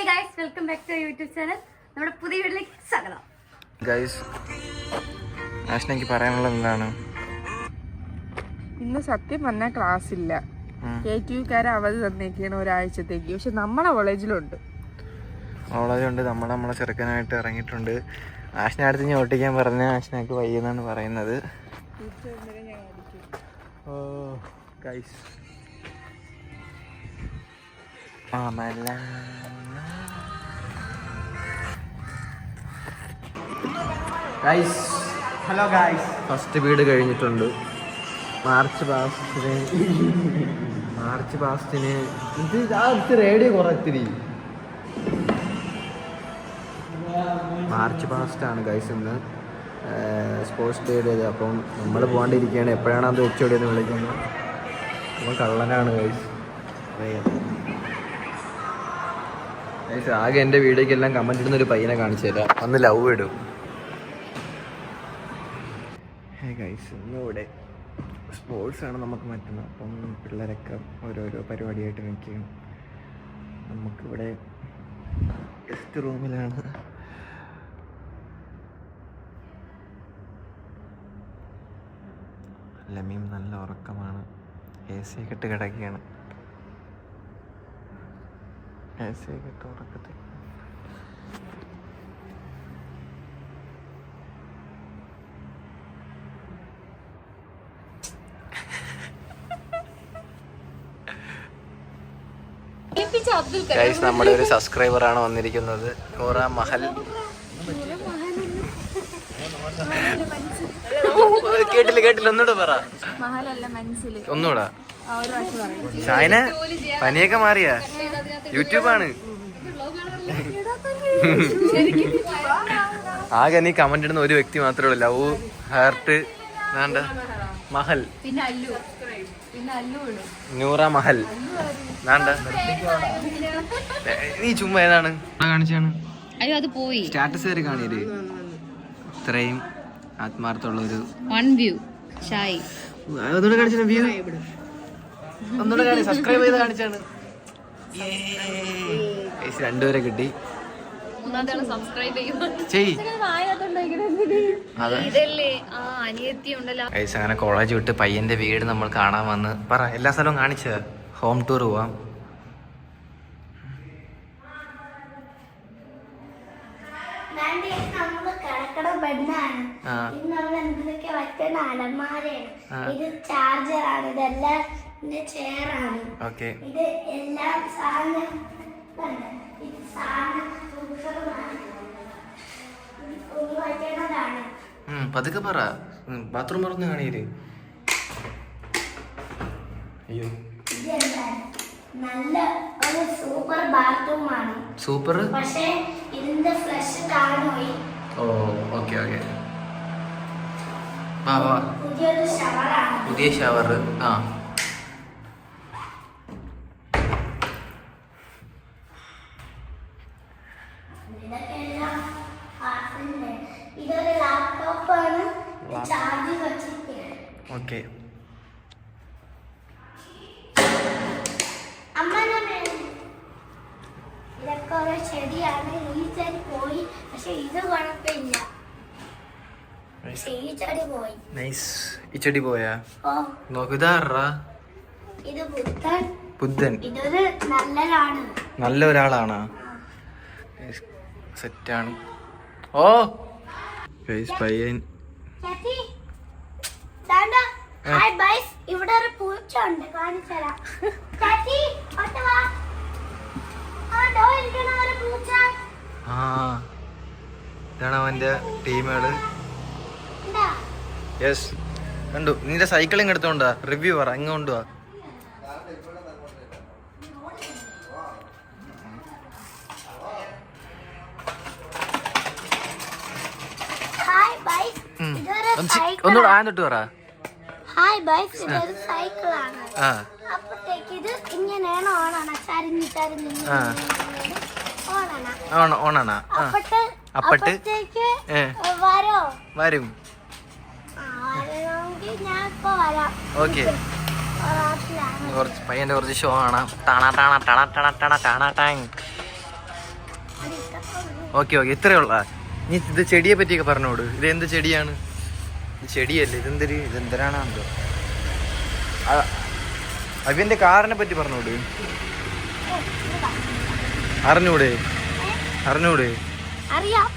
Guys, welcome back to YouTube channel. നമ്മുടെ പുതിയ വീട്ടിലേക്ക് സ്വാഗതം. ഗൈസ്, ആഷ്നയ്ക്ക് പറയാനുള്ളത് എന്താണ്? ഇന്ന് സത്യം പറഞ്ഞാൽ ക്ലാസ് ഇല്ല. KTUക്കാരെ അവധി തന്നേക്കാണ് ഒരാഴ്ചത്തേക്ക്. പക്ഷെ നമ്മളെ കോളേജിലുണ്ട്. നമ്മളെ ചെറുക്കനായിട്ട് ഇറങ്ങിയിട്ടുണ്ട്. ആഷ്ന അടുത്ത് ഞാൻ ഓട്ടിക്കാൻ പറഞ്ഞ ആഷ്നക്ക് വയ്യെന്നാണ് പറയുന്നത്. ഓ ഗൈസ്, ഹലോ ഗൈസ്, ഫസ്റ്റ് വീട് കഴിഞ്ഞിട്ടുണ്ട്. മാർച്ച് പാസ്റ്റിന് ഇത് റേഡിയോ കുറത്തിരി മാർച്ച് പാസ്റ്റാണ് ഗൈസ് ഇന്ന് സ്പോർട്സ് ഡേ ചെയ്തത്. അപ്പം നമ്മൾ പോകാണ്ടിരിക്കുകയാണ്. എപ്പോഴാണ് അത് HOD എന്ന് വിളിക്കുന്നത്. അപ്പം കള്ളനാണ് ഗൈസ്. ആകെ എൻ്റെ വീഡിയോക്കെല്ലാം കമൻറ്റ് ഇടുന്നൊരു പയ്യനെ കാണിച്ചു തരാം. അന്ന് ലവ് ഇടും. ഗൈസ്, ഇന്നിവിടെ സ്പോർട്സാണ് നമുക്ക് മറ്റുന്നത്. അപ്പം പിള്ളേരൊക്കെ ഓരോരോ പരിപാടിയായിട്ട് നിൽക്കും. നമുക്കിവിടെ ഗസ്റ്റ് റൂമിലാണ്. ലമീം നല്ല ഉറക്കമാണ്. AC ഒക്കെ ഇട്ട് കിടക്കുകയാണ്. AC ഒക്കെ ഇട്ട് ഉറക്കത്തിൽ ഗൈസ്, നമ്മുടെ ഒരു സബ്സ്ക്രൈബർ ആണ് വന്നിരിക്കുന്നത്. നൂറ മഹൽ. കേട്ടില്ല ഒന്നുകൂടെ പറ. ഒന്നുകൂടാ. ഷായന പനിയൊക്കെ മാറിയ യൂട്യൂബാണ്. ആകെ നീ കമന്റ് ഇടുന്ന ഒരു വ്യക്തി മാത്രമേ ഉള്ളൂ. ലവ് ഹാർട്ട് വേണ്ട മഹൽ, നൂറ മഹൽ വേണ്ട. നീ ചുമ്മാ ഏതാണ് കാണിച്ചാണ്? അയ്യോ, അത് പോയി. സ്റ്റാറ്റസ് വരെ കാണിയത് ഇത്രയും ആത്മാർത്ഥമുള്ള ഒരു വ്യൂ ഷായ്. ഒന്നുകൂടെ കാണിച്ചാണ്. വ്യൂ ഒന്നുകൂടെ കാണി. സബ്സ്ക്രൈബ് ചെയ്ത് കാണിച്ചാണ്. രണ്ടുപേരെ കിട്ടി. അങ്ങനെ കോളേജ് വിട്ട് പയ്യന്റെ വീട് നമ്മൾ കാണാൻ വന്ന് പറ. എല്ലാ സ്ഥലവും കാണിച്ച ഹോം ടൂർ പോവാം. പതുക്കെ പറ. ബാത്റൂം തുറന്ന് കാണിയില്ലേ? അയ്യോ, നല്ല ഒരു സൂപ്പർ ബാത്റൂമാണ്. സൂപ്പർ. പക്ഷേ ഇതിന്റെ ഫ്ലഷ് കാണുപോയി. ഓ, ഓക്കെ. പുതിയൊരു ഷവറാണ്. പുതിയ ഷവർ. ഇതൊരു ലാപ്ടോപ്പാണ്. ചാർജ് വെച്ചിരിക്കുകയാണ്. ഓക്കെ. ഇതൊക്കെ ഒരു ചെടിയാണ്. ഈ ചെടി പോയി, പക്ഷെ ഇത് കുഴപ്പമില്ല. ഈ ചെടി പോയി. ഈ ചെടി പോയാ? നോക്ക്. ഇതാറാ? ഇത് ബുദ്ധൻ. ബുദ്ധൻ. ഇതൊരു നല്ലൊരാണ്. നല്ല ഒരാളാണ്. സെറ്റാണ്. ഓ പയ്യൻ. ഇവിടെ ഒരു പൂച്ച ഉണ്ട്, കാണിച്ചുതരാം. ഇതാണ് അവന്റെ ടീമുകള്. യെസ്, കണ്ടു. നിന്റെ സൈക്കിളിങ് എടുത്തോണ്ടാ. റിവ്യൂ പറ. ഇങ്ങ് കൊണ്ടുവാ. ഒന്നുകൂടെ ആന്നിട്ട് പറ. ഹായ് ബൈസ്, ഇതൊരു സൈക്കിളാണ്. അപ്പോഴത്തേക്ക് ഇത് ഇങ്ങനെയാണ് ഓണാണ്. ഓണാണ്. അപ്പോഴത്തേക്ക് വരും. ഞാൻ ഇപ്പൊ വരാം. ഓക്കെ. കുറച്ച് പയ്യന്റെ കുറച്ച് ഷോ ആണ്. ഓക്കെ ഓക്കെ ഇത്രയുള്ള. നീ ഇത് ചെടിയെ പറ്റിയൊക്കെ പറഞ്ഞോട്. ഇത് എന്ത് ചെടിയാണ്? ഇത് ചെടിയല്ലേ, ഇതെന്തരാണോ എന്തോ. അവിന്റെ കാറിനെ പറ്റി പറഞ്ഞോട്. അറിഞ്ഞൂടെ? അറിയാം.